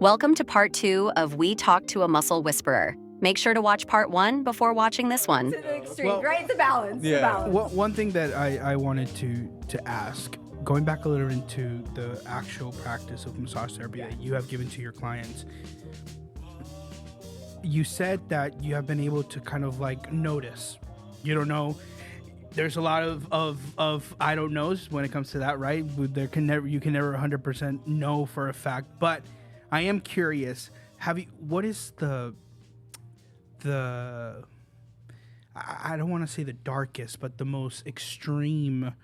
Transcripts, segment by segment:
Welcome to part 2 of We Talk to a Muscle Whisperer. Make sure to watch part 1 before watching this one. To the extreme, right? It's a balance. Yeah. Balance. One thing that I wanted to ask, going back a little into the actual practice of massage therapy that you have given to your clients, you said that you have been able to kind of like notice. You don't know. There's a lot of I don't knows when it comes to that, right? You can never 100% know for a fact. But I am curious. What is the I don't want to say the darkest, but the most extreme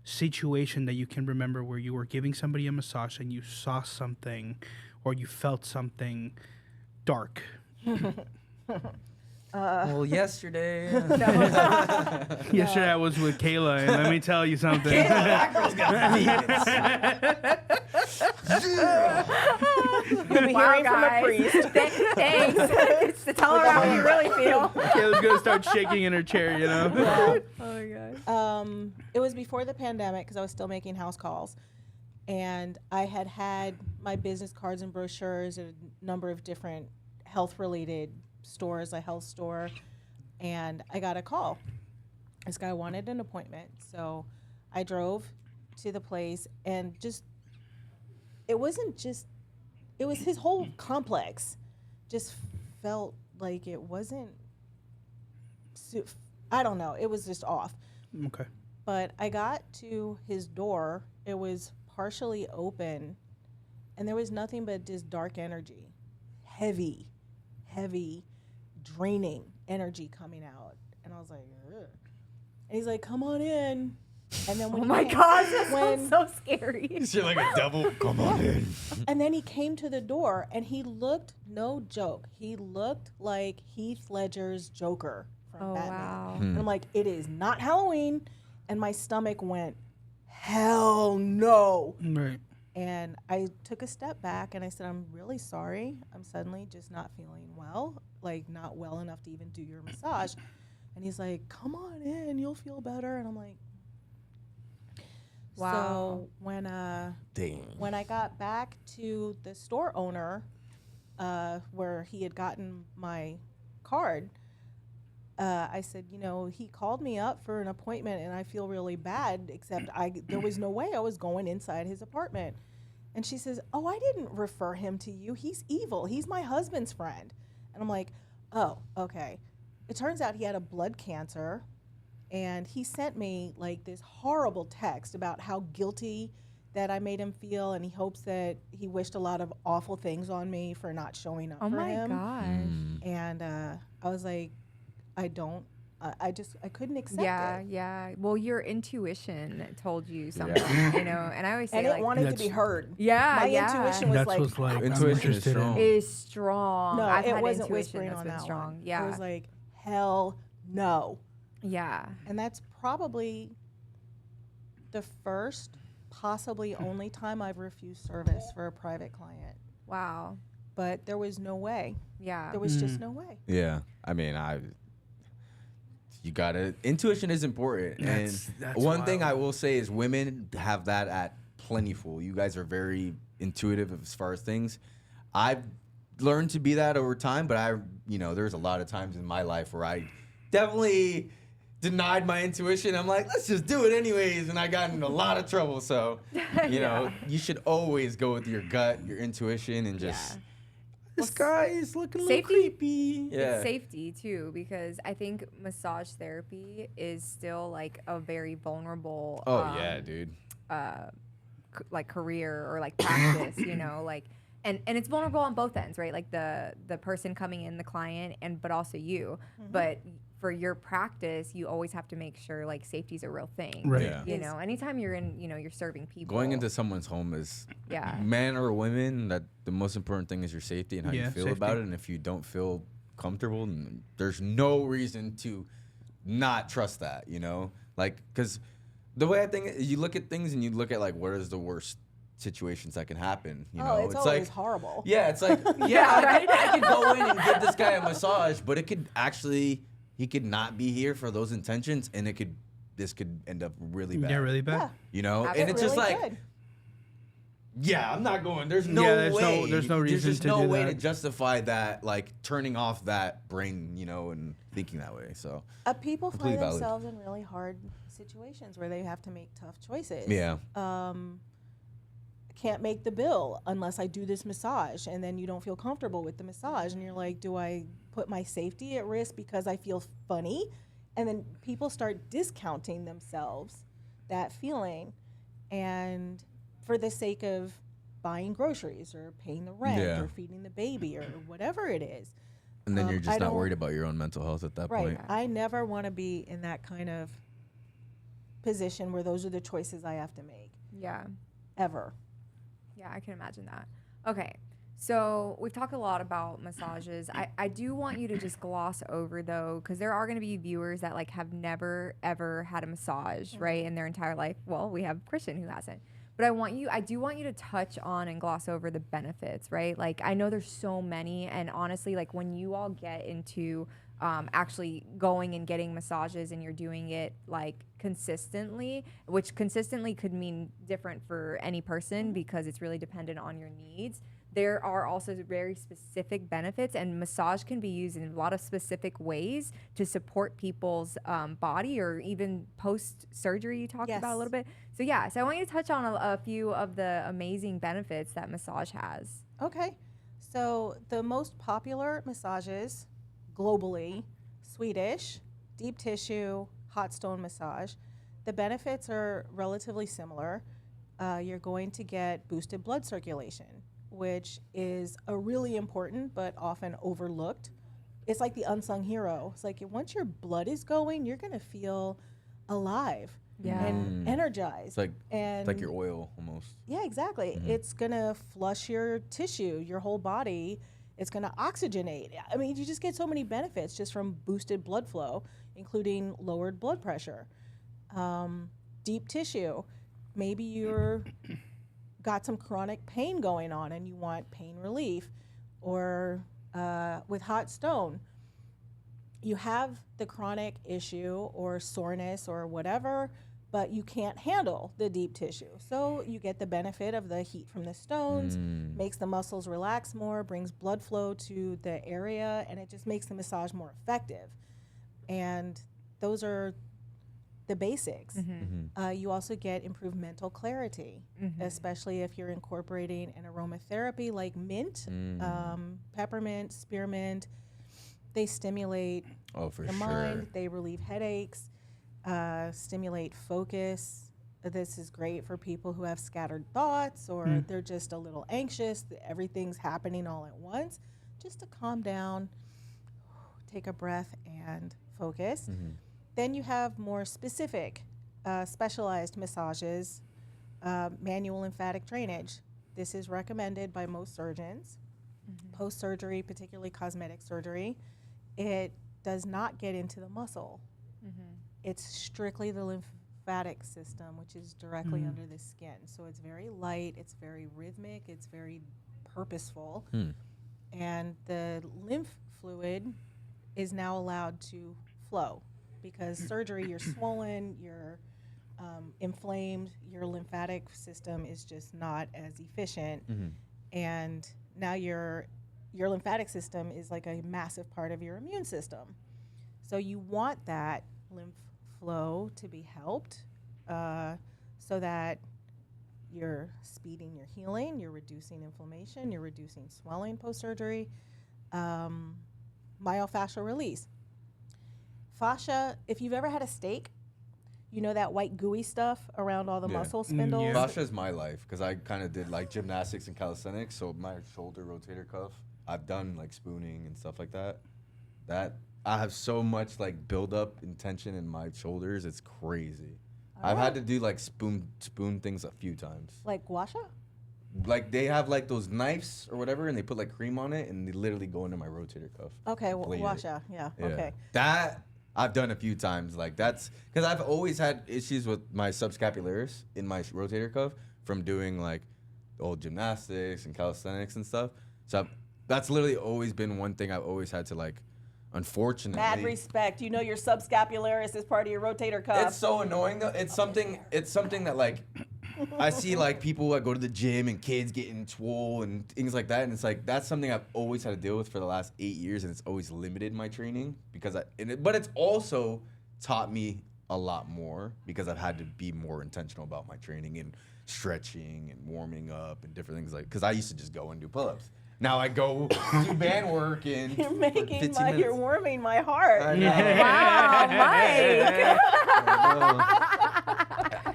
situation that you can remember where you were giving somebody a massage and you saw something or you felt something dark? Well, yesterday. Yesterday I was with Kayla, and let me tell you something. Kayla, that girl's got You'll be hearing from a priest. Thanks. Tell her how you really feel. Kayla's gonna start shaking in her chair, you know. Yeah. Oh my gosh. It was before the pandemic because I was still making house calls, and I had my business cards and brochures at a number of different health-related stores, a health store, and I got a call. This guy wanted an appointment, so I drove to the place, and it was his whole complex just felt like it wasn't, I don't know, it was just off. Okay. But I got to his door, it was partially open, and there was nothing but just dark energy, heavy, draining energy coming out. And I was like, ugh. And he's like, come on in. And then when gosh, that sounds so scary. You're like a devil. Come on in. And then he came to the door, and he looked, no joke, he looked like Heath Ledger's Joker from Batman. Wow. And I'm like, it is not Halloween. And my stomach went, hell no. Right. And I took a step back and I said, I'm really sorry. I'm suddenly just not feeling well, like not well enough to even do your massage. And he's like, come on in, you'll feel better. And I'm like, wow. So when I got back to the store owner, where he had gotten my card, I said, he called me up for an appointment and I feel really bad, except there was no way I was going inside his apartment. And she says, oh, I didn't refer him to you. He's evil. He's my husband's friend. And I'm like, oh, okay. It turns out he had a blood cancer, and he sent me like this horrible text about how guilty that I made him feel, and he hopes that he wished a lot of awful things on me for not showing up for him. Oh my gosh. And I was like, I couldn't accept it. Yeah. Well, your intuition told you something, and I always say, and it wanted to be heard. My intuition was intuition is strong. No, I've it had wasn't intuition whispering that's on been that strong. one. Yeah. It was like, hell no. Yeah. And that's probably the first, possibly only time I've refused service for a private client. Wow. But there was no way. Yeah. There was just no way. Yeah. I mean, you gotta, intuition is important. That's one thing I will say is women have that at plentiful. You guys are very intuitive as far as things. I've learned to be that over time, but there's a lot of times in my life where I definitely denied my intuition. I'm like, let's just do it anyways, and I got in a lot of trouble. So, you should always go with your gut, your intuition, and just, this guy is looking a little creepy. Yeah. It's safety too, because I think massage therapy is still like a very vulnerable dude. Like career or like practice, like and it's vulnerable on both ends, right? Like the person coming in, the client, but also you. Mm-hmm. But for your practice, you always have to make sure like safety's a real thing. Right. Yeah. Anytime you're in, you're serving people. Going into someone's home is man or women, that the most important thing is your safety and how you feel about it. And if you don't feel comfortable, there's no reason to not trust that, like, because the way I think you look at things and you look at like what is the worst situations that can happen. It's always like horrible. Yeah, it's like I could go in and give this guy a massage, but he could not be here for those intentions, and this could end up really bad. Yeah, really bad. Yeah. And it's just like, Yeah, I'm not going. There's no Yeah, way. there's no reason There's just to no do way that. to justify that, like turning off that brain, and thinking that way. So People Completely find valid. themselves in really hard situations where they have to make tough choices. yeah, Can't make the bill unless I do this massage, and then you don't feel comfortable with the massage, and you're like, do I put my safety at risk because I feel funny? And then people start discounting themselves, that feeling, and for the sake of buying groceries or paying the rent Yeah. or feeding the baby or whatever it is. and then you're I just not don't- worried about your own mental health at that Right. point. I never want to be in that kind of position where those are the choices I have to make, Yeah. ever. Yeah, I can imagine that. Okay. So we've talked a lot about massages. I do want you to just gloss over though, because there are going to be viewers that like have never ever had a massage, right, in their entire life. Well, we have Christian who hasn't. But I do want you to touch on and gloss over the benefits, right? Like I know there's so many, and honestly, like when you all get into actually going and getting massages and you're doing it like consistently, which consistently could mean different for any person because it's really dependent on your needs. There are also very specific benefits, and massage can be used in a lot of specific ways to support people's body or even post-surgery you talked about a Yes. little bit. So yeah, so I want you to touch on a few of the amazing benefits that massage has. Okay. So the most popular massages globally, Swedish, deep tissue, hot stone massage. The benefits are relatively similar. You're going to get boosted blood circulation, which is a really important but often overlooked. It's like the unsung hero. It's like once your blood is going, you're going to feel alive Yeah. and energized. It's like and it's like your oil almost. Yeah, exactly. It's going to flush your tissue, your whole body. It's going to oxygenate. I mean, you just get so many benefits just from boosted blood flow, including lowered blood pressure. Deep tissue. Maybe you're got some chronic pain going on and you want pain relief. Or with hot stone, you have the chronic issue or soreness or whatever, but you can't handle the deep tissue. So you get the benefit of the heat from the stones, makes the muscles relax more, brings blood flow to the area, and it just makes the massage more effective. And those are the basics. You also get improved mental clarity, especially if you're incorporating an aromatherapy like mint, peppermint, spearmint. They stimulate Oh, for the sure. mind, they relieve headaches, stimulate focus. This is great for people who have scattered thoughts or they're just a little anxious, everything's happening all at once. Just to calm down, take a breath and focus. Then you have more specific, specialized massages, manual lymphatic drainage. This is recommended by most surgeons. Post-surgery, particularly cosmetic surgery, it does not get into the muscle. It's strictly the lymphatic system, which is directly under the skin. So it's very light, it's very rhythmic, it's very purposeful. And the lymph fluid is now allowed to flow because surgery, you're swollen, you're inflamed, your lymphatic system is just not as efficient. And now your lymphatic system is like a massive part of your immune system. So you want that lymph flow to be helped so that you're speeding your healing, you're reducing inflammation, you're reducing swelling post-surgery. Myofascial release. Fascia, if you've ever had a steak, you know that white gooey stuff around all the muscle spindles? yeah. Fascia's my life because I kind of did like gymnastics and calisthenics. So my shoulder rotator cuff, I've done like spooning and stuff like that. That I have so much like buildup and tension in my shoulders. It's crazy. I've had to do like spoon things a few times. Like gua sha? Like they have like those knives or whatever, and they put like cream on it, and they literally go into my rotator cuff. Okay, Blade gua it. sha, yeah, Yeah. okay. That I've done a few times. Like that's because I've always had issues with my subscapularis in my rotator cuff from doing like old gymnastics and calisthenics and stuff. So that's literally always been one thing I've always had to like. Unfortunately, Mad respect. You know your subscapularis is part of your rotator cuff. it's so annoying though. It's something that like I see like people that go to the gym and kids getting swole and things like that, and it's like that's something I've always had to deal with for the last 8 years, and it's always limited my training because but it's also taught me a lot more because I've had to be more intentional about my training and stretching and warming up and different things because I used to just go and do pull-ups. Now I go do band work and You're you're warming my heart. I know. Wow, Mike.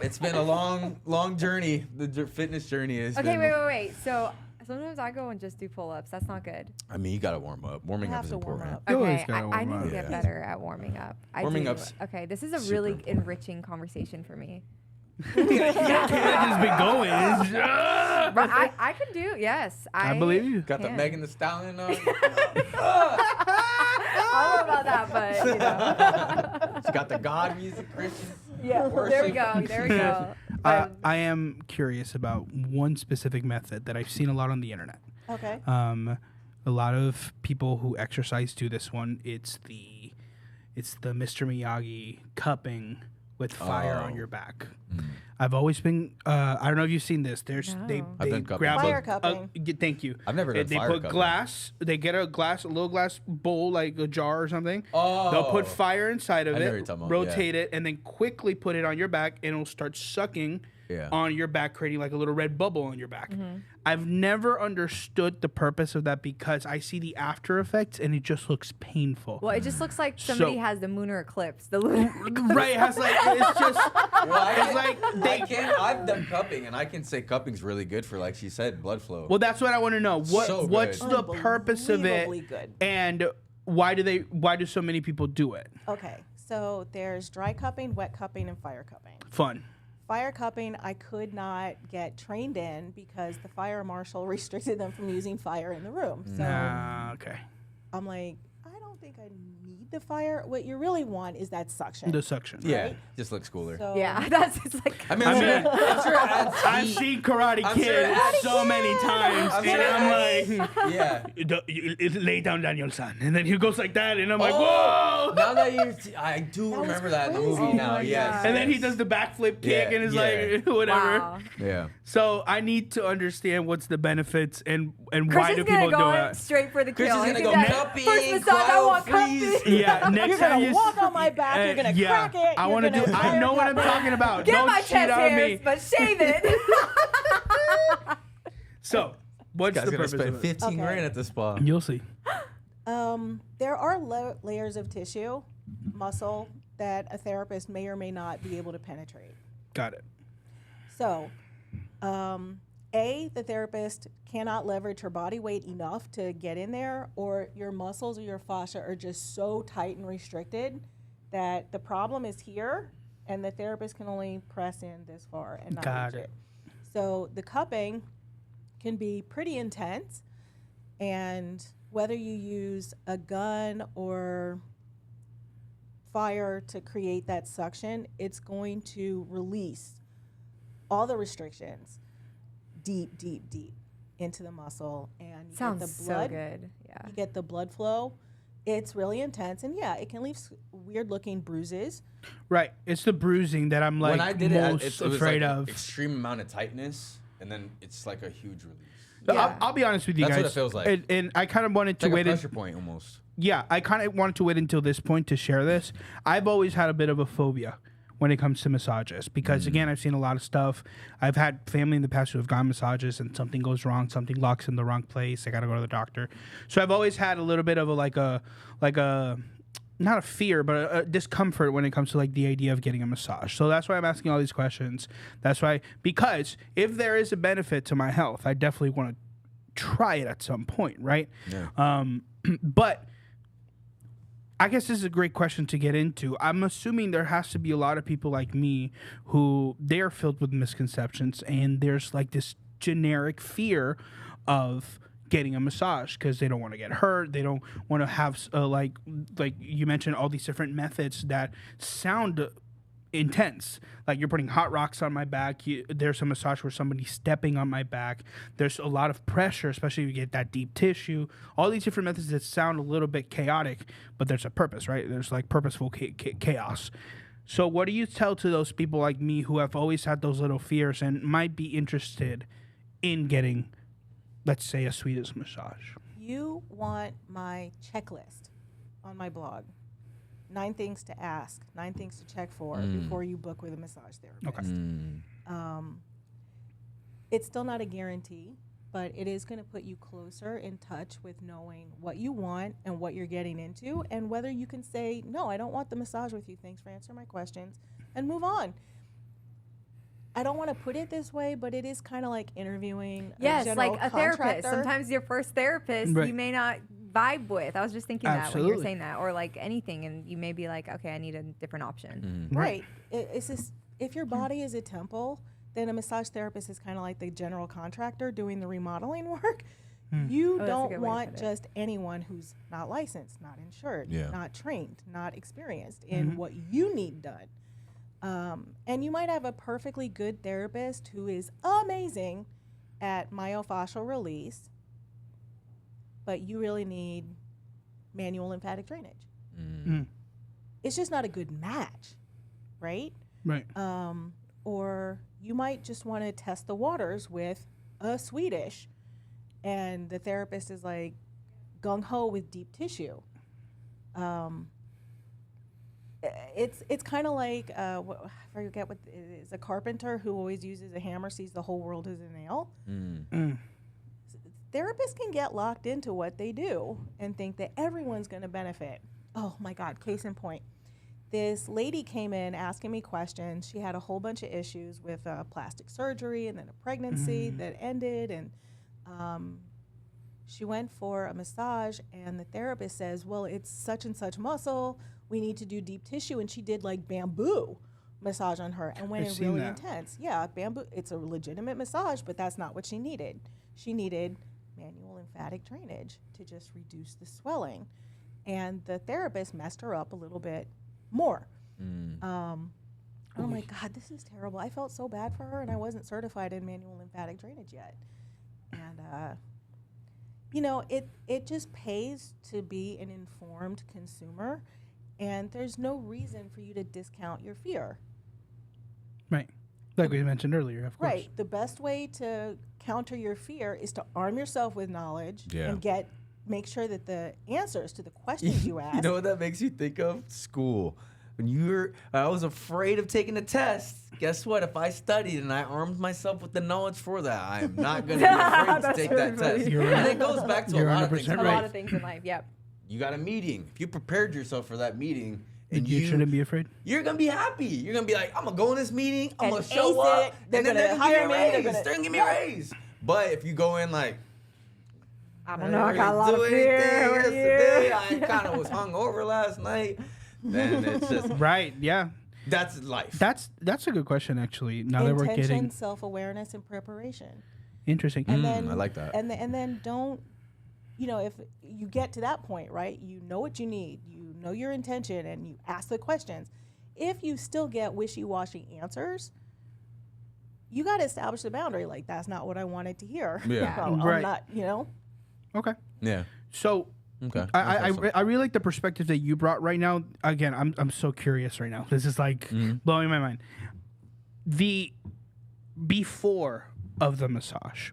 It's been a long journey. The fitness journey is. Okay, wait. So sometimes I go and just do pull-ups. That's not good. I mean, you gotta warm up. Warming You up have is to warm important. up. You always Okay, gotta I warm need to up. get Yeah. better at warming up. Warming do. up's Okay, this is a super really important. enriching conversation for me. Can't just be going. But I can do, yes. I believe you. Got the Yeah. Megan Thee Stallion on. I don't know about that, but you know. She's got the God music, Christian. Yeah, there we go. I am curious about one specific method that I've seen a lot on the internet. Okay. A lot of people who exercise do this one. It's the Mr. Miyagi cupping with fire on your back. I've always been. I don't know if you've seen this. There's No. they I've done cupping. grab Fire a, cupping. thank you. I've never done They fire put cupping. glass. They get a little glass bowl like a jar or something. Oh. They'll put fire inside of I know what it, you're talking about, rotate it, and then quickly put it on your back, and it'll start sucking Yeah. on your back, creating like a little red bubble on your back. I've never understood the purpose of that because I see the after effects and it just looks painful. Well, it just looks like somebody So- has the lunar eclipse. The lunar Right? It has like it's just Well, it's like I've done cupping, and I can say cupping's really good for, like she said, blood flow. Well, that's what I want to know. So What's good. the purpose of it, Unbelievably good. and why do so many people do it? Okay. So there's dry cupping, wet cupping, and fire cupping. Fun. Fire cupping, I could not get trained in because the fire marshal restricted them from using fire in the room. So Okay. I'm like, I don't think I need the fire. What you really want is that suction. The suction. yeah, right? just looks cooler. So Yeah, that's it's like. I mean, I mean, I'm sure it adds I've heat. seen Karate I'm sure Kid it adds so many times, I'm and sure it I'm like, Yeah. lay down, Daniel-san, and then he goes like that, and I'm like, Oh, whoa! now that I do was remember that in the crazy. movie Oh now. my Yes. God. And then he does the backflip kick, Yeah, and it's yeah. like whatever. Wow. Yeah. So I need to understand what's the benefits and why Christian's do gonna people go do in it. straight for the Chris kill. is gonna He's go gonna- cupping, First massage, I want cryo freeze. cupping. Yeah, next You're time gonna you walk on my back. You're gonna crack it. I You're want to do. gonna I fire know what I'm cup it. talking about. Get Don't my cheat chest on hairs, me. but shave it. So, what's Guy's the gonna purpose spend of it? 15 Okay. grand at the spa. You'll see. There are layers of tissue, muscle, that a therapist may or may not be able to penetrate. Got it. So, the therapist cannot leverage her body weight enough to get in there, or your muscles or your fascia are just so tight and restricted that the problem is here, and the therapist can only press in this far and not Got reach it. So the cupping can be pretty intense, and whether you use a gun or fire to create that suction, it's going to release all the restrictions deep, deep, deep into the muscle, and you Sounds get the blood. so good. Yeah. You get the blood flow. It's really intense, and yeah, it can leave weird-looking bruises. Right. It's the bruising that I'm like when I did most it was afraid like of. extreme amount of tightness, and then it's like a huge release. So Yeah. I'll be honest with you That's guys. what it feels like. And I kind of wanted It's to like a wait. pressure point almost. Yeah, I kind of wanted to wait until this point to share this. I've always had a bit of a phobia when it comes to massages because, again, I've seen a lot of stuff. I've had family in the past who have gotten massages and something goes wrong, something locks in the wrong place. I got to go to the doctor. So I've always had a little bit of a not a fear, but a discomfort when it comes to like the idea of getting a massage. So that's why I'm asking all these questions. That's why, because if there is a benefit to my health, I definitely want to try it at some point, right? Yeah. But I guess this is a great question to get into. I'm assuming there has to be a lot of people like me who they are filled with misconceptions, and there's like this generic fear of getting a massage because they don't want to get hurt. They don't want to have like you mentioned all these different methods that sound intense. Like you're putting hot rocks on my back. There's a massage where somebody's stepping on my back. There's a lot of pressure, especially if you get that deep tissue. All these different methods that sound a little bit chaotic, but there's a purpose, right? There's like purposeful chaos. So what do you tell to those people like me who have always had those little fears and might be interested in getting, let's say, a Swedish massage? You want my checklist on my blog. 9 things to ask, 9 things to check for before you book with a massage therapist. Okay. It's still not a guarantee, but it is going to put you closer in touch with knowing what you want and what you're getting into, and whether you can say, no, I don't want the massage with you. Thanks for answering my questions, and move on. I don't want to put it this way, but it is kind of like interviewing Yes, a general like a therapist. contractor. Sometimes your first therapist Right. you may not vibe with. I was just thinking that when you were Absolutely. saying that, or like anything, and you may be like, okay, I need a different option. Right. It's just, if your body is a temple, then a massage therapist is kind of like the general contractor doing the remodeling work. You Oh, that's a don't good way to want put it. just anyone who's not licensed, not insured, Yeah. not trained, not experienced in what you need done. And you might have a perfectly good therapist who is amazing at myofascial release, but you really need manual lymphatic drainage. It's just not a good match, right? Right. Or you might just want to test the waters with a Swedish, and the therapist is like gung-ho with deep tissue. It's kind of like, I forget what it is, a carpenter who always uses a hammer sees the whole world as a nail. Therapists can get locked into what they do and think that everyone's going to benefit. Oh my God, case in point. This lady came in asking me questions. She had a whole bunch of issues with plastic surgery and then a pregnancy that ended. And she went for a massage, and the therapist says, well, it's such and such muscle. We need to do deep tissue. And she did like bamboo massage on her and went I've in seen really that. intense. Yeah, bamboo. It's a legitimate massage, but that's not what she needed. She needed manual lymphatic drainage to just reduce the swelling. And the therapist messed her up a little bit more. Oh my God, this is terrible. I felt so bad for her, and I wasn't certified in manual lymphatic drainage yet. And, you know, it just pays to be an informed consumer, and there's no reason for you to discount your fear. Right. Like we mentioned earlier, of course. Right. The best way to counter your fear is to arm yourself with knowledge and make sure that the answers to the questions you ask. You know what that makes you think of? School. When I was afraid of taking a test. Guess what? If I studied and I armed myself with the knowledge for that, I am not going to be afraid to That's take really that funny. test. You're And it goes back to a You're lot of things. 100% A right. lot of things in life. Yep. You got a meeting. If you prepared yourself for that meeting, and You shouldn't be afraid. you're gonna be happy. You're gonna be like, I'm gonna go in this meeting. I'm And gonna show ace up. it. They're and then gonna they're hire gonna me. give me a They're raise. gonna- They're gonna give me a raise. But if you go in like, I don't know. I got a lot of fear. yesterday, I kind of was hungover last night. Then it's just Right. Yeah. that's life. That's a good question, actually. Now that we're Intention, getting self-awareness, and preparation. interesting. And then I like that. And then don't, you know, if you get to that point, right? You know what you need, you know your intention, and you ask the questions. If you still get wishy-washy answers, you got to establish the boundary. Like, that's not what I wanted to hear. Yeah. I'm Right. not, you know. Okay. Yeah. So Okay. I really like the perspective that you brought right now. Again, I'm so curious right now. This is like blowing my mind. The before of the massage.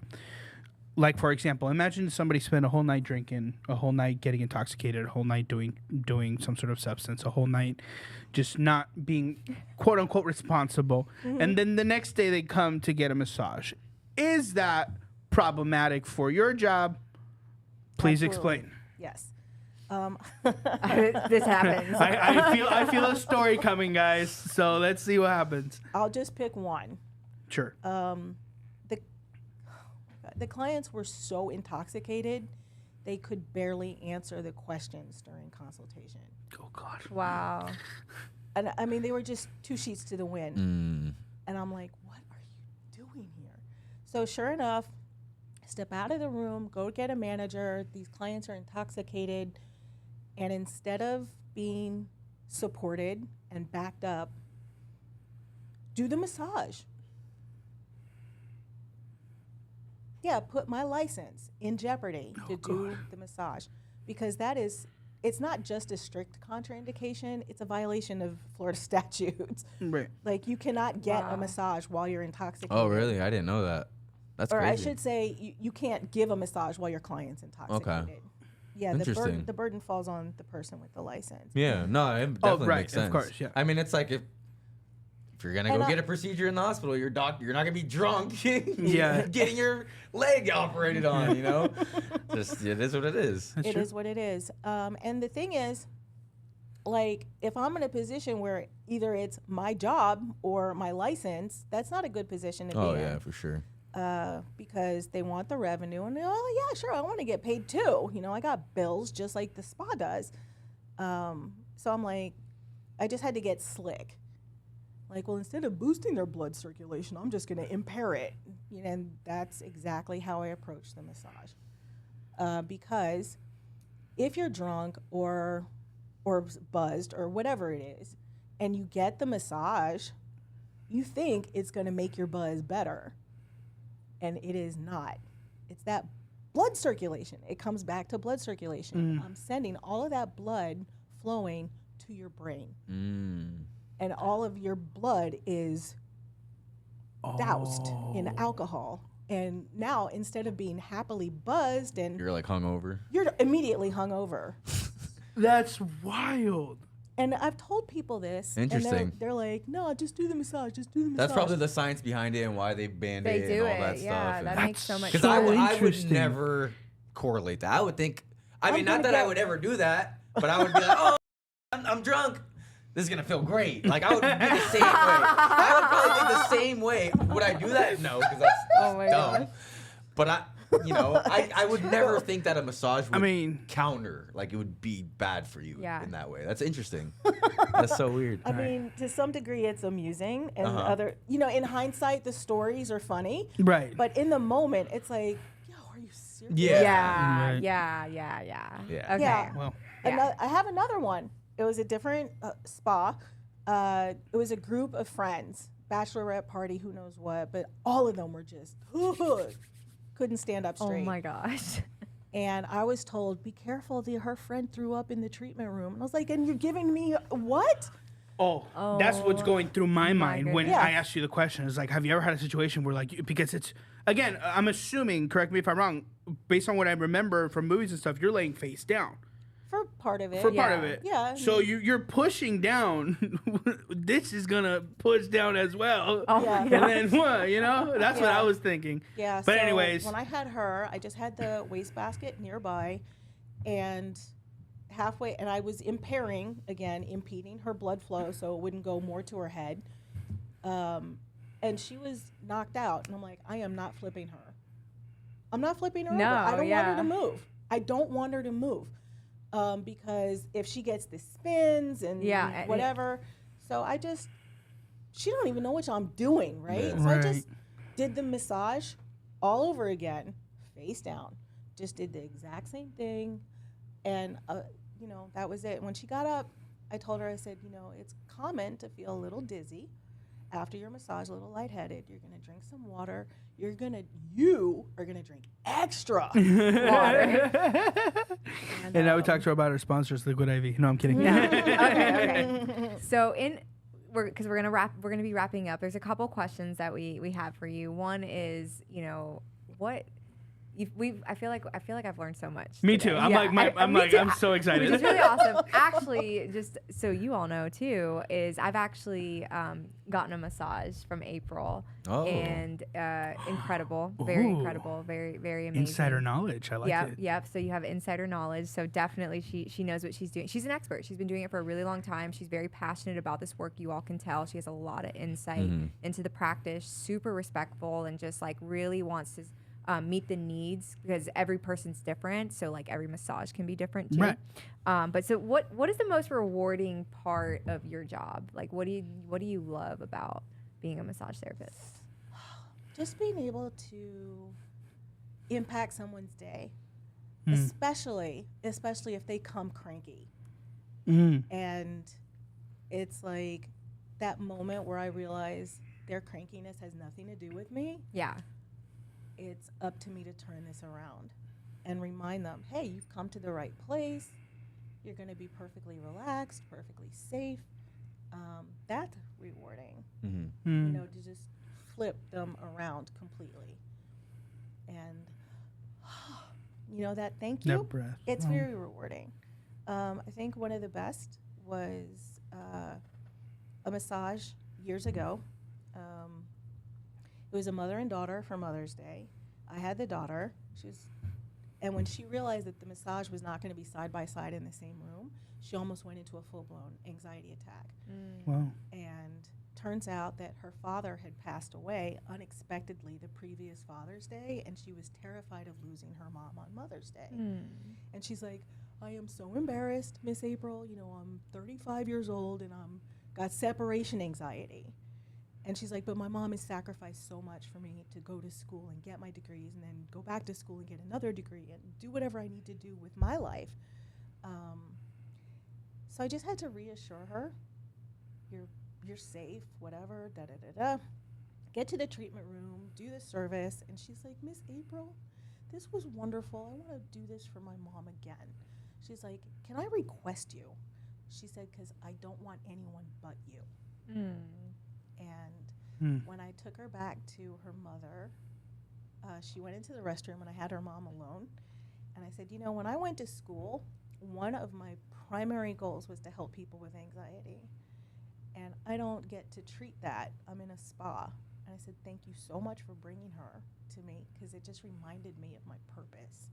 Like, for example, imagine somebody spent a whole night drinking, a whole night getting intoxicated, a whole night doing some sort of substance, a whole night just not being quote unquote responsible. And then the next day they come to get a massage. Is that problematic for your job? Please Absolutely. explain. Yes. This happens. I feel a story coming, guys. So let's see what happens. I'll just pick one. Sure. The clients were so intoxicated, they could barely answer the questions during consultation. Oh God. Wow. And I mean, they were just 2 sheets to the wind. And I'm like, what are you doing here? So sure enough, step out of the room, go get a manager. These clients are intoxicated. And instead of being supported and backed up, do the massage. Yeah, put my license in jeopardy to do the massage, because that is it's not just a strict contraindication, it's a violation of Florida statutes. Right. Like, you cannot get a massage while you're intoxicated. Oh, really? I didn't know that. That's or crazy. I should say, you can't give a massage while your client's intoxicated. Okay. Yeah, Interesting. the burden falls on the person with the license. Yeah, no, it definitely right, makes sense. of course, yeah. I mean, it's like if you're gonna go get a procedure in the hospital, you're not gonna be drunk. Yeah. Getting your leg operated on, you know. Just it is what it is. It is what it is. And the thing is, like, if I'm in a position where either it's my job or my license, that's not a good position to be in. Oh yeah, for sure. Because they want the revenue, and oh yeah, sure, I want to get paid too. You know, I got bills just like the spa does. So I'm like, I just had to get slick. Like, well, instead of boosting their blood circulation, I'm just going to impair it. You know, and that's exactly how I approach the massage. Because if you're drunk or buzzed or whatever it is, and you get the massage, you think it's going to make your buzz better. And it is not. It's that blood circulation. It comes back to blood circulation. I'm sending all of that blood flowing to your brain. And all of your blood is doused in alcohol. And now, instead of being happily buzzed, and You're like hungover. you're immediately hungover. That's wild. And I've told people this. Interesting. And they're like, no, just do the massage. Just do the massage. That's probably the science behind it and why they banned They it do and all that it. stuff. Yeah, and that makes so much Because sense. So I would interesting. never correlate that. I would think, I mean, not gonna that I get- would ever do that, but I would be like, oh, I'm drunk. This is going to feel great. Like, I would be the same way. I would probably think the same way. Would I do that? No, because that's Oh my dumb. gosh. But I would never think that a massage would mean- counter, like it would be bad for you Yeah. in that way. That's interesting. That's so weird. I mean, to some degree, it's amusing. And Uh-huh. in hindsight, the stories are funny. Right. But in the moment, it's like, yo, are you serious? Yeah. Yeah, Right. yeah. Yeah. Okay. Yeah. Well, Yeah. I have another one. It was a different spa. It was a group of friends, bachelorette party, who knows what, but all of them were just couldn't stand up Oh straight. my gosh. And I was told, be careful, her friend threw up in the treatment room. And I was like, and you're giving me what? that's what's going through my mind when goodness. I asked you the question. Is like, have you ever had a situation where, like, because it's, again, I'm assuming, correct me if I'm wrong, based on what I remember from movies and stuff, you're laying face down For part of it. for part Yeah. of it. Yeah. So you're pushing down. This is gonna push down as well. Oh Yeah. my And gosh. then what? You know, that's what Yeah. I was thinking. Yeah. But so anyways, when I had her, I just had the wastebasket nearby, and halfway, and I was impeding her blood flow so it wouldn't go more to her head. And she was knocked out, and I'm like, I am not flipping her. I'm not flipping her No, over. I don't want her yeah. to move. I don't want her to move. Because if she gets the spins and Yeah, and- whatever, so she don't even know what I'm doing, right? Yeah. So I Right. just did the massage all over again, face down. Just did the exact same thing, and that was it. When she got up, I told her, I said, it's common to feel a little dizzy after your massage, a little lightheaded. You're gonna drink some water. You are gonna drink extra water. And now we talked to her about her sponsors, Liquid IV. No, I'm kidding. Okay. So because we're gonna be wrapping up. There's a couple questions that we have for you. One is, what I feel like I've learned so much. Me today. too. I'm Yeah, me too. I'm so excited. Which is really awesome. Actually, just so you all know too, is I've actually gotten a massage from April, Oh. and incredible, very Ooh. incredible, very very amazing. Insider knowledge. I like it. Yep. So you have insider knowledge. So definitely she knows what she's doing. She's an expert. She's been doing it for a really long time. She's very passionate about this work. You all can tell. She has a lot of insight into the practice, super respectful, and just like really wants to meet the needs, because every person's different. So like every massage can be different too. Right. But so what is the most rewarding part of your job? Like what do you love about being a massage therapist? Just being able to impact someone's day, especially if they come cranky. And it's like that moment where I realize their crankiness has nothing to do with me. Yeah. It's up to me to turn this around and remind them, hey, you've come to the right place. You're going to be perfectly relaxed, perfectly safe. That's rewarding, Mm-hmm. you know, to just flip them around completely. And, you know, that thank you, That breath. it's very rewarding. I think one of the best was a massage years ago. It was a mother and daughter for Mother's Day. I had the daughter. And when she realized that the massage was not going to be side by side in the same room, she almost went into a full-blown anxiety attack. Wow. And turns out that her father had passed away unexpectedly the previous Father's Day, and she was terrified of losing her mom on Mother's Day. And she's like, I am so embarrassed, Miss April. You know, I'm 35 years old and I'm got separation anxiety. And she's like, but my mom has sacrificed so much for me to go to school and get my degrees and then go back to school and get another degree and do whatever I need to do with my life. So I just had to reassure her, you're safe, whatever, da-da-da-da. Get to the treatment room, do the service. And she's like, Miss April, this was wonderful. I want to do this for my mom again. She's like, can I request you? She said, because I don't want anyone but you. And when I took her back to her mother, she went into the restroom and I had her mom alone. And I said, you know, when I went to school, one of my primary goals was to help people with anxiety. And I don't get to treat that. I'm in a spa. And I said, thank you so much for bringing her to me, because it just reminded me of my purpose,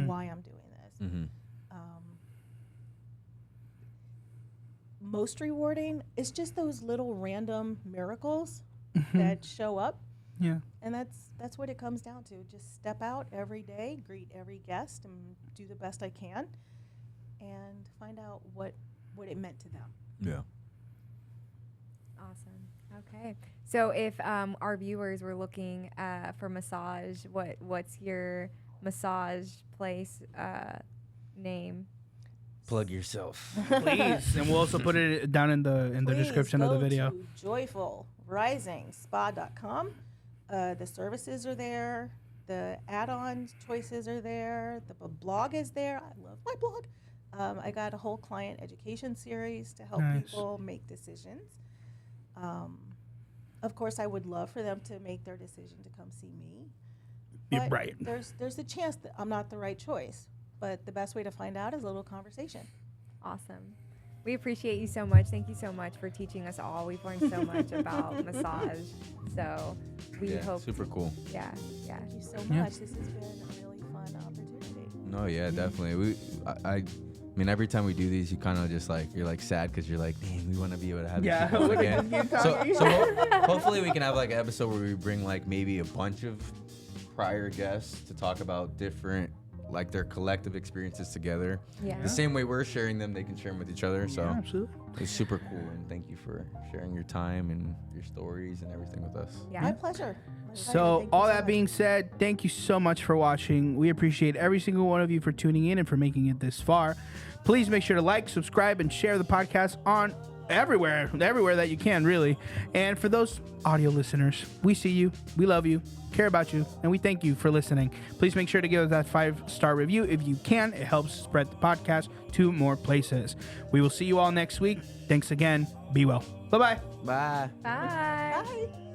why I'm doing this. Mm-hmm. Most rewarding is just those little random miracles that show up. Yeah. And that's what it comes down to. Just step out every day, greet every guest, and do the best I can, and find out what it meant to them. Yeah. Awesome. Okay. So if our viewers were looking for massage, what's your massage place name? Plug yourself. Please. And we'll also put it down in the description of the video. Please go to joyfulrisingspa.com. The services are there. The add-on choices are there. The blog is there. I love my blog. I got a whole client education series to help people make decisions. Of course, I would love for them to make their decision to come see me. But Right. there's a chance that I'm not the right choice. But the best way to find out is a little conversation. Awesome. We appreciate you so much. Thank you so much for teaching us all. We've learned so much about massage. So we hope. Super cool. Yeah. Thank you so much. This has been a really fun opportunity. No, yeah, definitely. I mean, every time we do these, you kind of just like, you're like sad because you're like, man, we want to be able to have this shit going again. So hopefully we can have like an episode where we bring like maybe a bunch of prior guests to talk about different, like their collective experiences together. Yeah. The same way we're sharing them, they can share them with each other. So Yeah, absolutely. it's super cool, and thank you for sharing your time and your stories and everything with us. Yeah. My pleasure. So all that being said, thank you so much for watching. We appreciate every single one of you for tuning in and for making it this far. Please make sure to like, subscribe, and share the podcast on everywhere that you can, really. And for those audio listeners, we see you, we love you, care about you, and we thank you for listening. Please make sure to give us that 5-star review if you can. It helps spread the podcast to more places. We will see you all next week. Thanks again. Be well. Bye-bye. Bye. Bye. Bye.